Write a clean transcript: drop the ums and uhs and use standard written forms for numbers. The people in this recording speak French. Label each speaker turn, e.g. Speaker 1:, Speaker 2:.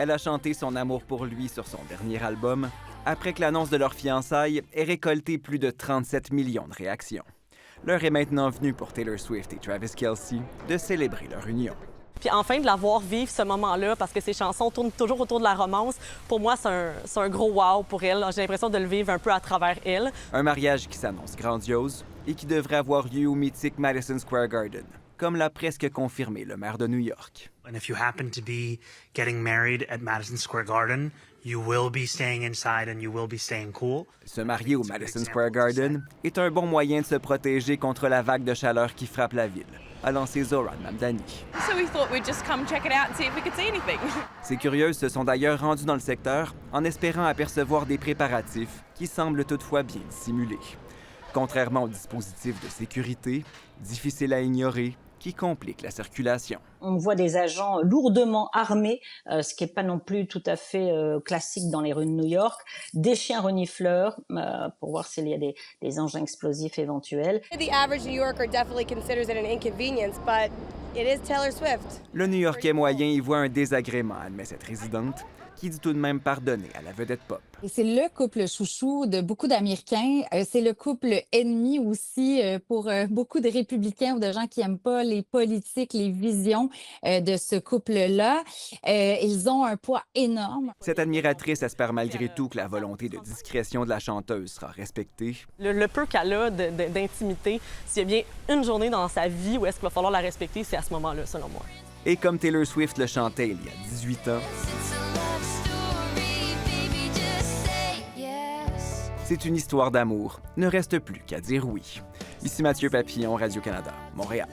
Speaker 1: Elle a chanté son amour pour lui sur son dernier album, après que l'annonce de leur fiançailles ait récolté plus de 37 millions de réactions. L'heure est maintenant venue pour Taylor Swift et Travis Kelce de célébrer leur union.
Speaker 2: Puis enfin, de la voir vivre ce moment-là, parce que ses chansons tournent toujours autour de la romance, pour moi, c'est un gros wow pour elle. J'ai l'impression de le vivre un peu à travers elle.
Speaker 1: Un mariage qui s'annonce grandiose et qui devrait avoir lieu au mythique Madison Square Garden, comme l'a presque confirmé le maire de New York.
Speaker 3: And if you happen to be getting married at Madison Square Garden, you will be staying inside and you will be staying cool.
Speaker 1: Se marier au Madison Square Garden est un bon moyen de se protéger contre la vague de chaleur qui frappe la ville, a lancé Zohran Mamdani.
Speaker 4: So we thought we'd just come check it out and see if we could see anything.
Speaker 1: Ces curieuses se sont d'ailleurs rendues dans le secteur en espérant apercevoir des préparatifs qui semblent toutefois bien dissimulés. Contrairement aux dispositifs de sécurité, difficiles à ignorer, qui compliquent la circulation.
Speaker 5: On voit des agents lourdement armés, ce qui n'est pas non plus tout à fait classique dans les rues de New York, des chiens renifleurs pour voir s'il y a des engins explosifs éventuels.
Speaker 6: The average New Yorker definitely considers it an inconvenience, but it is Taylor Swift.
Speaker 1: Le New-Yorkais moyen y voit un désagrément, admet cette résidente, qui dit tout de même pardonner à la vedette pop.
Speaker 7: Et c'est le couple chouchou de beaucoup d'Américains. C'est le couple ennemi aussi pour beaucoup de républicains ou de gens qui n'aiment pas les politiques, les visions de ce couple-là. Ils ont un poids énorme.
Speaker 1: Cette admiratrice espère malgré tout que la volonté de discrétion de la chanteuse sera respectée.
Speaker 2: Le peu qu'elle a d'intimité, s'il y a bien une journée dans sa vie où est-ce qu'il va falloir la respecter, c'est à ce moment-là, selon moi.
Speaker 1: Et comme Taylor Swift le chantait il y a 18 ans, c'est une histoire d'amour. Ne reste plus qu'à dire oui. Ici Mathieu Papillon, Radio-Canada, Montréal.